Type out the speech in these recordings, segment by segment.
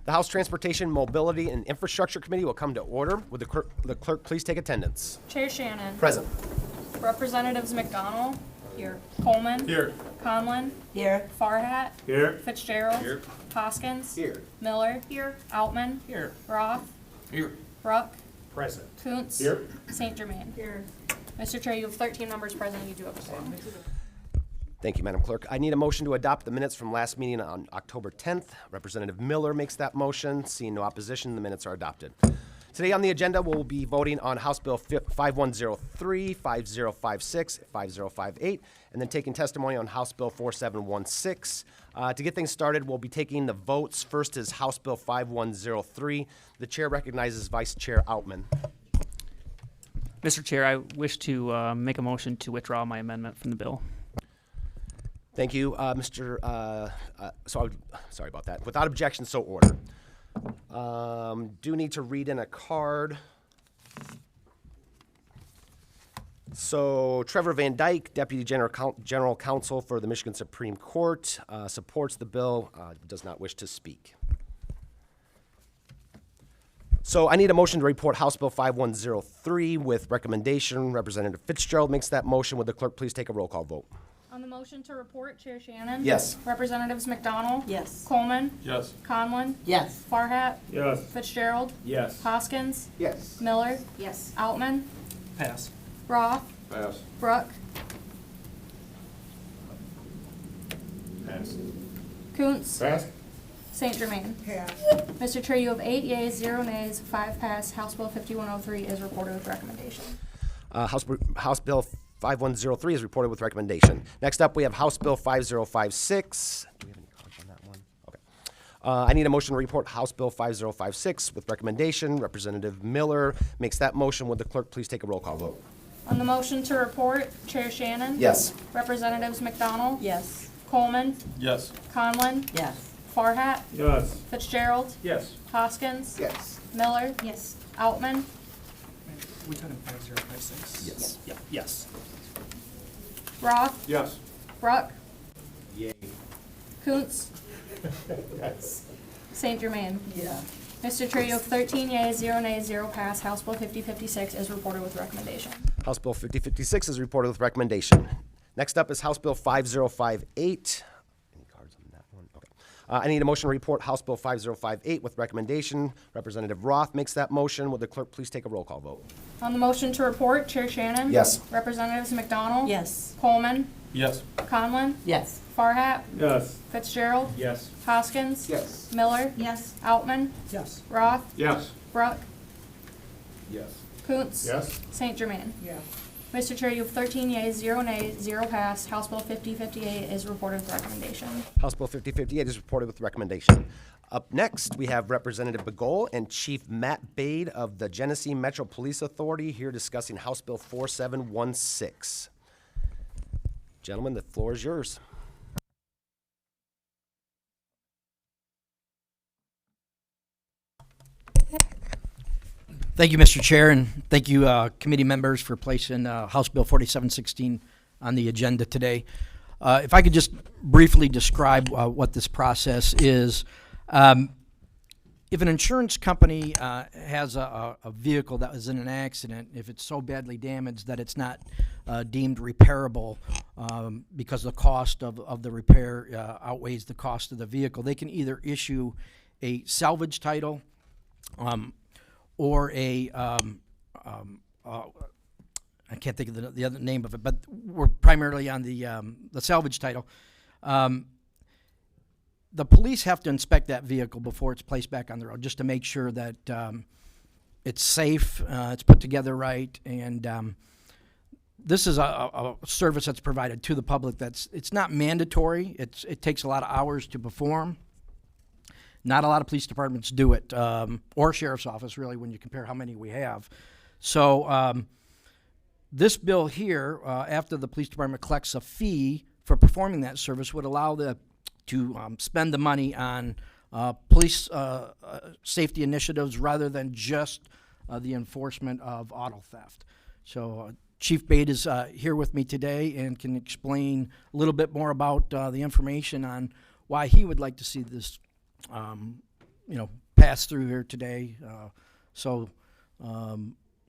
The House Transportation, Mobility, and Infrastructure Committee will come to order. Would the clerk please take attendance? Chair Shannon. Present. Representatives McDonald. Here. Coleman. Here. Conlon. Here. Farhat. Here. Fitzgerald. Here. Hoskins. Here. Miller. Here. Altman. Here. Roth. Here. Ruck. Present. Kuntz. Here. St. Germain. Here. Mr. Chair, you have 13 members present. You do have a quorum. Thank you, Madam Clerk. I need a motion to adopt the minutes from last meeting on October 10th. Representative Miller makes that motion. Seeing no opposition, the minutes are adopted. Today on the agenda, we'll be voting on House Bill 5103, 5056, 5058, and then taking testimony on House Bill 4716. To get things started, we'll be taking the votes. First is House Bill 5103. The chair recognizes Vice Chair Altman. Mr. Chair, I wish to make a motion to withdraw my amendment from the bill. Thank you, sorry about that. Without objection, so ordered. Do need to read in a card. So Trevor Van Dyke, Deputy General Counsel for the Michigan Supreme Court, supports the bill, does not wish to speak. So I need a motion to report House Bill 5103 with recommendation. Representative Fitzgerald makes that motion. Would the clerk please take a roll call vote? On the motion to report, Chair Shannon. Yes. Representatives McDonald. Yes. Coleman. Yes. Conlon. Yes. Farhat. Yes. Fitzgerald. Yes. Hoskins. Yes. Miller. Yes. Altman. Pass. Roth. Pass. Ruck. Pass. Kuntz. Pass. St. Germain. Pass. Mr. Chair, you have 8 yeas, 0 nays, 5 pass. House Bill 5103 is reported with recommendation. House Bill 5103 is reported with recommendation. Next up, we have House Bill 5056. Do we have any cards on that one? Okay. I need a motion to report House Bill 5056 with recommendation. Representative Miller makes that motion. Would the clerk please take a roll call vote? On the motion to report, Chair Shannon. Yes. Representatives McDonald. Yes. Coleman. Yes. Conlon. Yes. Farhat. Yes. Fitzgerald. Yes. Hoskins. Yes. Miller. Yes. Altman. We got in 5056. Yes. Yeah. Yes. Roth. Yes. Ruck. Yay. Kuntz. Yes. St. Germain. Yeah. Mr. Chair, you have 13 yeas, 0 nays, 0 pass. House Bill 5056 is reported with recommendation. House Bill 5056 is reported with recommendation. Next up is House Bill 5058. Any cards on that one? Okay. I need a motion to report House Bill 5058 with recommendation. Representative Roth makes that motion. Would the clerk please take a roll call vote? On the motion to report, Chair Shannon. Yes. Representatives McDonald. Yes. Coleman. Yes. Conlon. Yes. Farhat. Yes. Fitzgerald. Yes. Hoskins. Yes. Miller. Yes. Altman. Yes. Roth. Yes. Ruck. Yes. Kuntz. Yes. St. Germain. Yeah. Mr. Chair, you have 13 yeas, 0 nays, 0 pass. House Bill 5058 is reported with recommendation. House Bill 5058 is reported with recommendation. Up next, we have Representative Begole and Chief Matt Bade of the Genesee Metro Police Authority here discussing House Bill 4716. Gentlemen, the floor is yours. Thank you, Mr. Chair, and thank you, committee members, for placing House Bill 4716 on the agenda today. If I could just briefly describe what this process is. If an insurance company has a vehicle that was in an accident, if it's so badly damaged that it's not deemed repairable because the cost of the repair outweighs the cost of the vehicle, they can either issue a salvage title or a I can't think of the other name of it, but we're primarily on the salvage title. The police have to inspect that vehicle before it's placed back on the road, just to make sure that it's safe, it's put together right, and this is a service that's provided to the public. It's not mandatory. It takes a lot of hours to perform. Not a lot of police departments do it, or sheriff's office, really, when you compare how many we have. So this bill here, after the police department collects a fee for performing that service, would allow to spend the money on police safety initiatives rather than just the enforcement of auto theft. So Chief Bade is here with me today and can explain a little bit more about the information on why he would like to see this pass through here today. So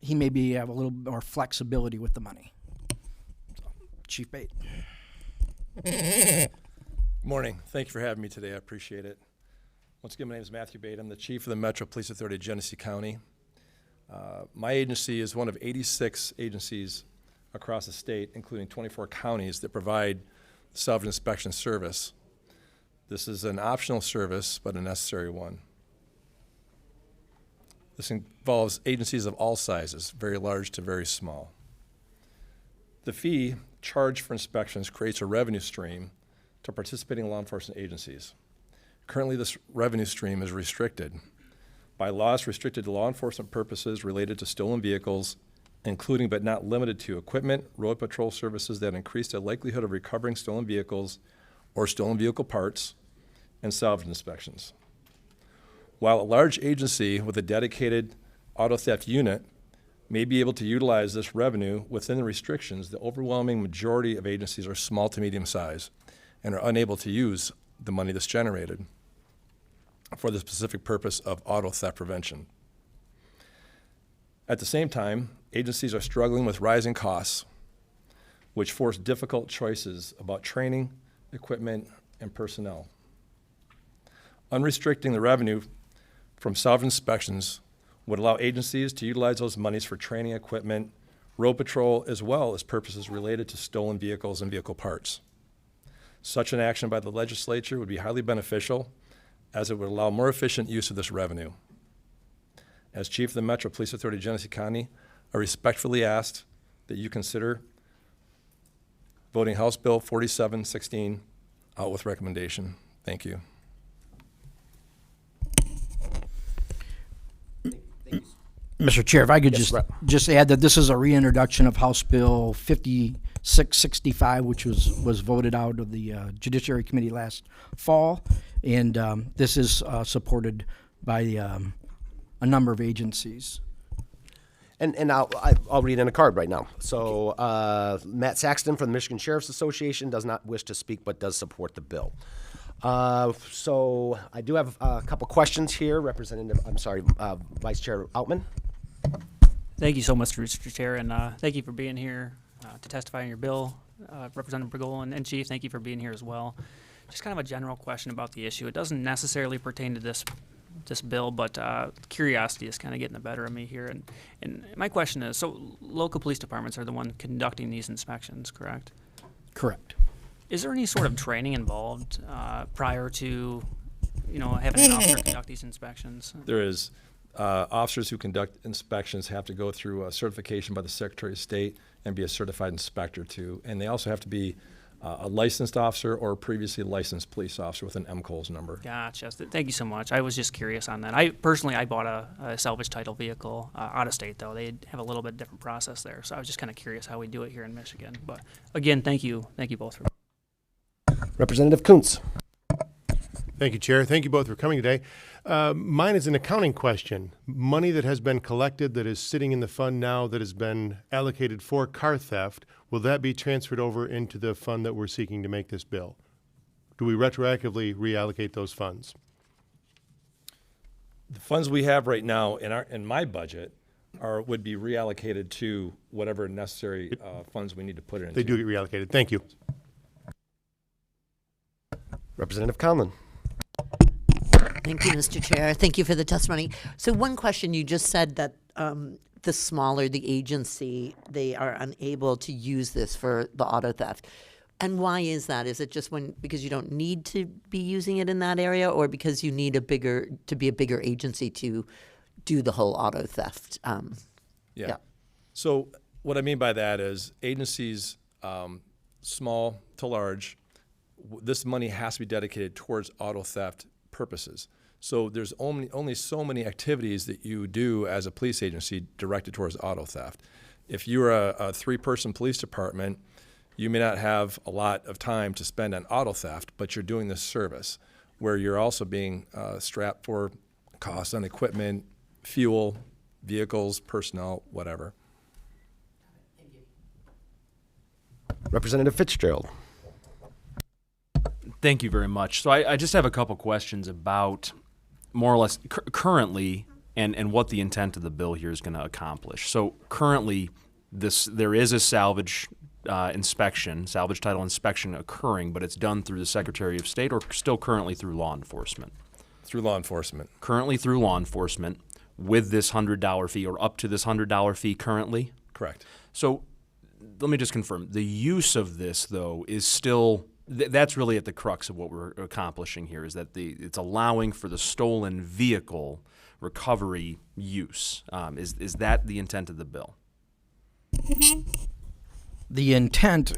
he may be have a little more flexibility with the money. So, Chief Bate. Morning. Thank you for having me today. I appreciate it. Once again, my name is Matthew Bate. I'm the Chief of the Metro Police Authority of Genesee County. My agency is one of 86 agencies across the state, including 24 counties, that provide self-inspection service. This is an optional service, but a necessary one. This involves agencies of all sizes, very large to very small. The fee charged for inspections creates a revenue stream to participating law enforcement agencies. Currently, this revenue stream is restricted. By law, it's restricted to law enforcement purposes related to stolen vehicles, including but not limited to equipment, road patrol services that increase the likelihood of recovering stolen vehicles or stolen vehicle parts, and salvage inspections. While a large agency with a dedicated auto theft unit may be able to utilize this revenue within the restrictions, the overwhelming majority of agencies are small to medium size and are unable to use the money that's generated for the specific purpose of auto theft prevention. At the same time, agencies are struggling with rising costs, which force difficult choices about training, equipment, and personnel. Unrestricting the revenue from salvage inspections would allow agencies to utilize those monies for training equipment, road patrol, as well as purposes related to stolen vehicles and vehicle parts. Such an action by the legislature would be highly beneficial, as it would allow more efficient use of this revenue. As Chief of the Metro Police Authority of Genesee County, I respectfully ask that you consider voting House Bill 4716 out with recommendation. Thank you. Mr. Chair, if I could Yes, Rep. just add that this is a reintroduction of House Bill 5665, which was voted out of the Judiciary Committee last fall, and this is supported by a number of agencies. And I'll read in a card right now. So Matt Saxton from the Michigan Sheriff's Association does not wish to speak, but does support the bill. So I do have a couple questions here. Vice Chair Outman. Thank you so much, Mr. Chair, and thank you for being here to testify on your bill. Representative Burgoll and Chief, thank you for being here as well. Just kind of a general question about the issue. It doesn't necessarily pertain to this bill, but curiosity is kind of getting the better of me here. And my question is, so local police departments are the one conducting these inspections, correct? Correct. Is there any sort of training involved prior to, having an officer conduct these inspections? There is. Officers who conduct inspections have to go through a certification by the Secretary of State and be a certified inspector too. And they also have to be a licensed officer or a previously licensed police officer with an MCOLS number. Gotcha. Thank you so much. I was just curious on that. I bought a salvage title vehicle out of state, though. They have a little bit different process there. So I was just kind of curious how we do it here in Michigan. But again, thank you. Thank you both for. Representative Kuntz. Thank you, Chair. Thank you both for coming today. Mine is an accounting question. Money that has been collected that is sitting in the fund now that has been allocated for car theft, will that be transferred over into the fund that we're seeking to make this bill? Do we retroactively reallocate those funds? The funds we have right now in my budget would be reallocated to whatever necessary funds we need to put it into. They do get reallocated. Thank you. Representative Conlon. Thank you, Mr. Chair. Thank you for the testimony. So one question, you just said that the smaller the agency, they are unable to use this for the auto theft. And why is that? Is it just because you don't need to be using it in that area, or because you need to be a bigger agency to do the whole auto theft? Yeah. So what I mean by that is agencies, small to large, this money has to be dedicated towards auto theft purposes. So there's only so many activities that you do as a police agency directed towards auto theft. If you're a 3-person police department, you may not have a lot of time to spend on auto theft, but you're doing this service where you're also being strapped for costs on equipment, fuel, vehicles, personnel, whatever. Representative Fitzgerald. Thank you very much. So I just have a couple questions about more or less currently, and what the intent of the bill here is going to accomplish. So currently, there is a salvage title inspection occurring, but it's done through the Secretary of State or still currently through law enforcement. Through law enforcement. Currently through law enforcement with this $100 fee or up to this $100 fee currently. Correct. So let me just confirm. The use of this, though, is still that's really at the crux of what we're accomplishing here, is that it's allowing for the stolen vehicle recovery use. Is that the intent of the bill? The intent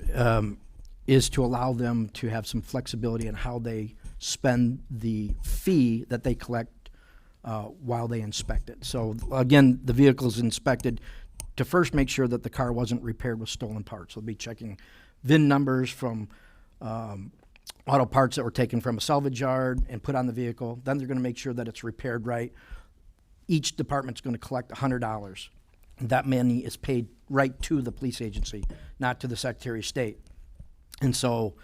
is to allow them to have some flexibility in how they spend the fee that they collect while they inspect it. So again, the vehicle is inspected to first make sure that the car wasn't repaired with stolen parts. They'll be checking VIN numbers from auto parts that were taken from a salvage yard and put on the vehicle. Then they're going to make sure that it's repaired right. Each department's going to collect $100. That money is paid right to the police agency, not to the Secretary of State. And so,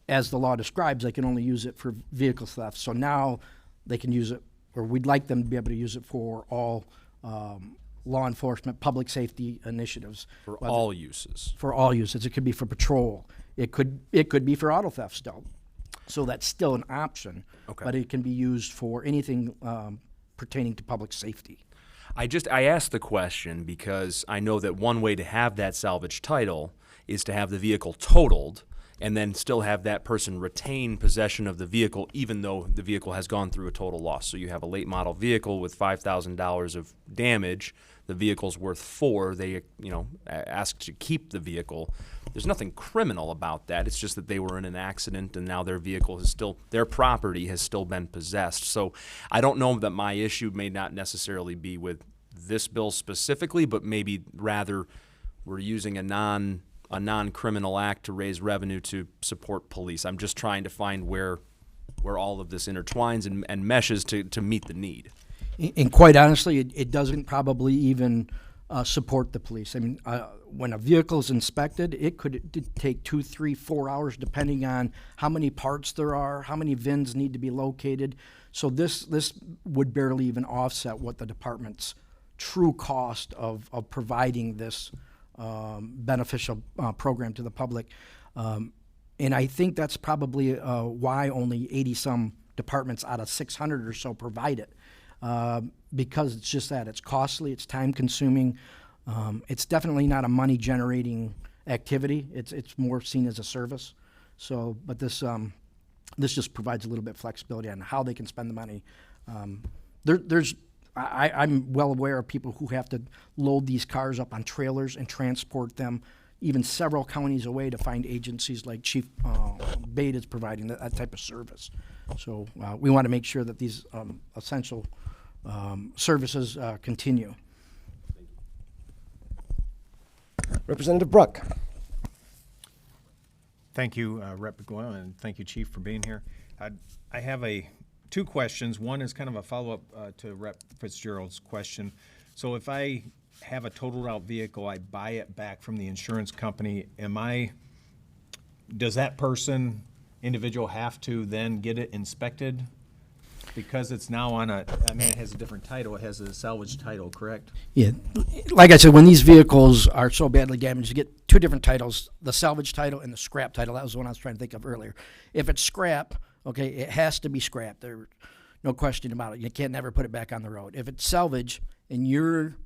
as the law describes, they can only use it for vehicle theft. So now they can use it, or we'd like them to be able to use it for all law enforcement, public safety initiatives. For all uses. For all uses. It could be for patrol. It could be for auto theft still. So that's still an option, Okay. but it can be used for anything pertaining to public safety. I asked the question because I know that one way to have that salvage title is to have the vehicle totaled and then still have that person retain possession of the vehicle even though the vehicle has gone through a total loss. So you have a late model vehicle with $5,000 of damage, the vehicle's worth $4,000, they ask to keep the vehicle. There's nothing criminal about that. It's just that they were in an accident and now their vehicle is still, their property has still been possessed. So I don't know that my issue may not necessarily be with this bill specifically, but maybe rather we're using a non-criminal act to raise revenue to support police. I'm just trying to find where all of this intertwines and meshes to meet the need. And quite honestly, it doesn't probably even support the police. I mean, when a vehicle is inspected, it could take 2, 3, 4 hours depending on how many parts there are, how many VINs need to be located. So this would barely even offset what the department's true cost of providing this beneficial program to the public. And I think that's probably why only 80-some departments out of 600 or so provide it. Because it's just that. It's costly, it's time-consuming. It's definitely not a money-generating activity. It's more seen as a service. So, but this just provides a little bit of flexibility on how they can spend the money. I'm well aware of people who have to load these cars up on trailers and transport them even several counties away to find agencies like Chief Bate is providing that type of service. So we want to make sure that these essential services continue. Representative Bruck. Thank you, Rep. Goyle, and thank you, Chief, for being here. I have two questions. One is kind of a follow-up to Rep. Fitzgerald's question. So if I have a totaled out vehicle, I buy it back from the insurance company, does that individual have to then get it inspected? Because it's now it has a different title, it has a salvage title, correct? Yeah, like I said, when these vehicles are so badly damaged, you get two different titles, the salvage title and the scrap title. That was the one I was trying to think of earlier. If it's scrap, okay, it has to be scrapped. There's no question about it. You can't never put it back on the road. If it's salvage and you're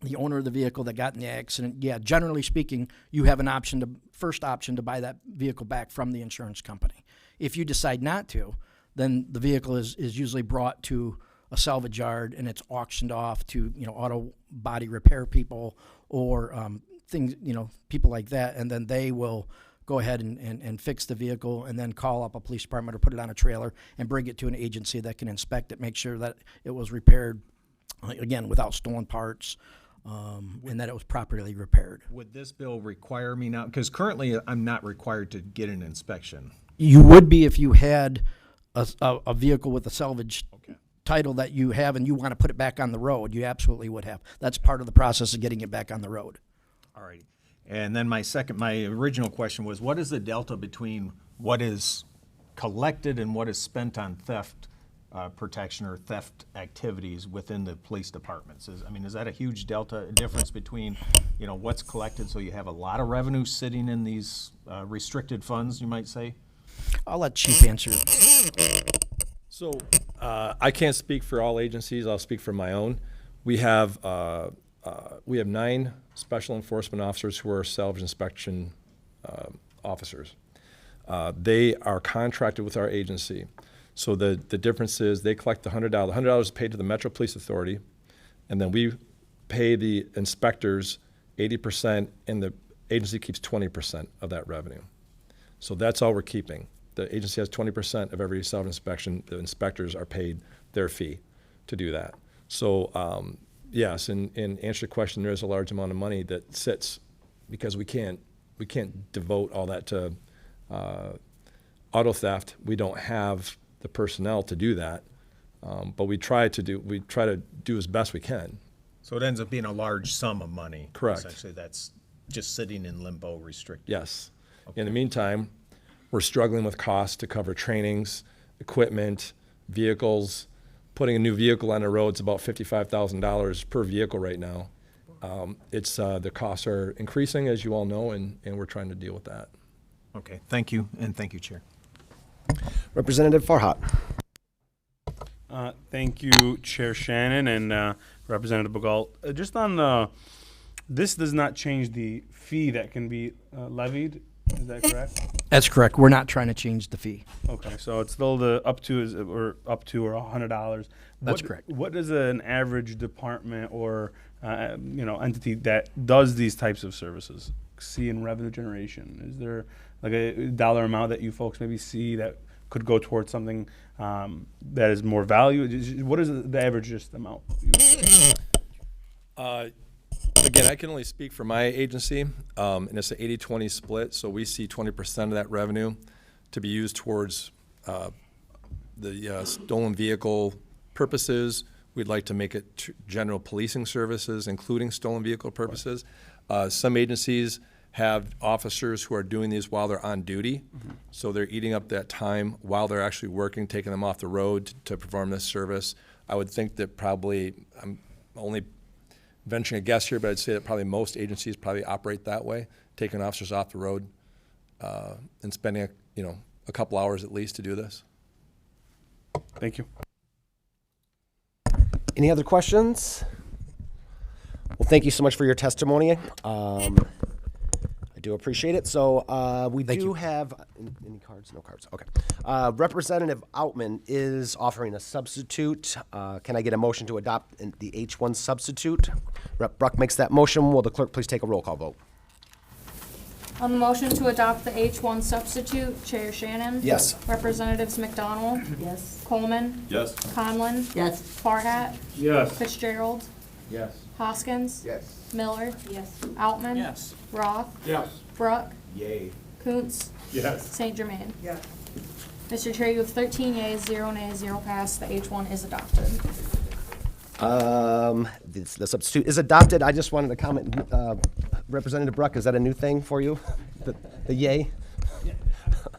the owner of the vehicle that got in the accident, yeah, generally speaking, you have first option to buy that vehicle back from the insurance company. If you decide not to, then the vehicle is usually brought to a salvage yard and it's auctioned off to auto body repair people or things, people like that, and then they will go ahead and fix the vehicle and then call up a police department or put it on a trailer and bring it to an agency that can inspect it, make sure that it was repaired, again, without stolen parts, and that it was properly repaired. Would this bill require me now, because currently I'm not required to get an inspection. You would be if you had a vehicle with a salvage title that you have and you want to put it back on the road. You absolutely would have. That's part of the process of getting it back on the road. All right. And then my original question was, what is the delta between what is collected and what is spent on theft protection or theft activities within the police departments. Is that a huge difference between, what's collected, so you have a lot of revenue sitting in these restricted funds, you might say? I'll let Chief answer. So I can't speak for all agencies. I'll speak for my own. We have 9 special enforcement officers who are salvage inspection officers. They are contracted with our agency. So the difference is they collect the $100. The $100 is paid to the Metro Police Authority, and then we pay the inspectors 80%, and the agency keeps 20% of that revenue. So that's all we're keeping. The agency has 20% of every salvage inspection. The inspectors are paid their fee to do that. So yes, and answer your question, there is a large amount of money that sits because we can't devote all that to auto theft. We don't have the personnel to do that, but we try to do as best we can. So it ends up being a large sum of money. Correct. Essentially, that's just sitting in limbo, restricted. Yes. In the meantime, we're struggling with costs to cover trainings, equipment, vehicles. Putting a new vehicle on the road is about $55,000 per vehicle right now. The costs are increasing, as you all know, and we're trying to deal with that. Okay, thank you, and thank you, Chair. Representative Farhat. Thank you, Chair Shannon and Representative Begalt. Just on this does not change the fee that can be levied. Is that correct? That's correct. We're not trying to change the fee. Okay, so it's still the up to $100. That's correct. What is an average department or entity that does these types of services see in revenue generation? Is there like a dollar amount that you folks maybe see that could go towards something that is more value? What is the average just amount? You would say? Again, I can only speak for my agency, and it's an 80-20 split, so we see 20% of that revenue to be used towards the stolen vehicle purposes. We'd like to make it general policing services, including stolen vehicle purposes. Some agencies have officers who are doing these while they're on duty, so they're eating up that time while they're actually working, taking them off the road to perform this service. I would think that probably, I'm only venturing a guess here, but I'd say that probably most agencies probably operate that way, taking officers off the road and spending a couple hours at least to do this. Thank you. Any other questions? Well, thank you so much for your testimony. I do appreciate it. So we do have any cards? No cards. Okay. Representative Outman is offering a substitute. Can I get a motion to adopt the H1 substitute? Rep. Bruck makes that motion. Will the clerk please take a roll call vote? On the motion to adopt the H1 substitute, Chair Shannon? Yes. Representatives McDonald? Yes. Coleman? Yes. Conlon? Yes. Farhat? Yes. Fitzgerald? Yes. Hoskins? Yes. Miller? Yes. Outman? Yes. Roth? Yes. Bruck? Yay. Kuntz? Yes. St. Germain? Yes. Mr. Chair, you have 13 yeas, 0 nays, 0 pass. The H1 is adopted. The substitute is adopted. I just wanted to comment, Representative Bruck, is that a new thing for you? The yay?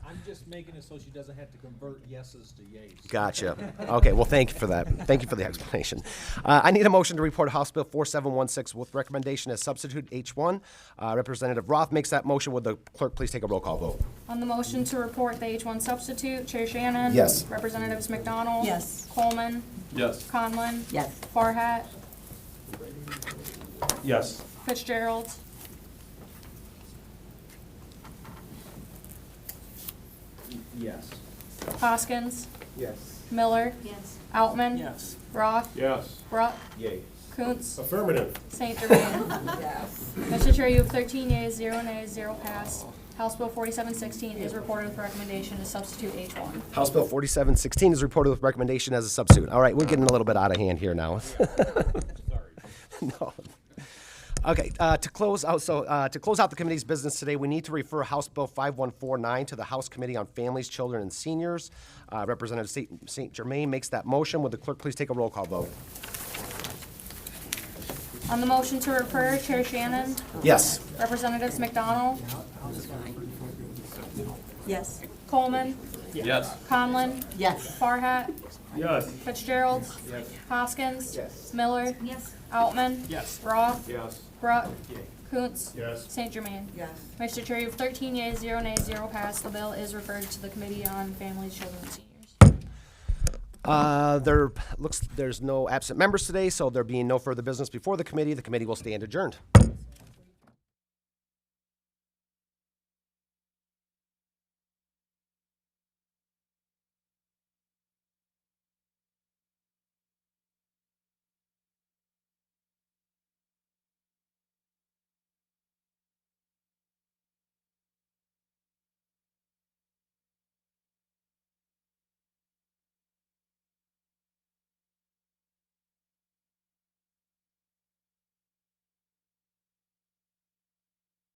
I'm just making it so she doesn't have to convert yeses to yays. Gotcha. Okay, well, thank you for that. Thank you for the explanation. I need a motion to report House Bill 4716 with recommendation as substitute H1. Representative Roth makes that motion. Would the clerk please take a roll call vote? On the motion to report the H1 substitute, Chair Shannon? Yes. Representatives McDonald? Yes. Coleman? Yes. Conlon? Yes. Farhat? Yes. Fitzgerald? Yes. Hoskins? Yes. Miller? Yes. Outman? Yes. Roth? Yes. Bruck? Yay. Kuntz? Affirmative. St. Germain? Mr. Chair, you have 13 yeas, 0 nays, 0 pass. House Bill 4716 is reported with recommendation to substitute H1. House Bill 4716 is reported with recommendation as a substitute. All right, we're getting a little bit out of hand here now. No. Okay, to close out the committee's business today, we need to refer House Bill 5149 to the House Committee on Families, Children, and Seniors. Representative St. Germain makes that motion. Would the clerk please take a roll call vote? On the motion to refer, Chair Shannon? Yes. Representatives McDonald? Yes. Coleman? Yes. Conlon? Yes. Farhat? Yes. Fitzgerald. Hoskins. Miller. Outman. Roth. Brooke. Koontz. St. Germain. Mr. Chair, you have 13 yeas, 0 nays, 0 pass. The bill is referred to the Committee on Families, Children, and Seniors. There's no absent members today, so there being no further business before the committee will stand adjourned.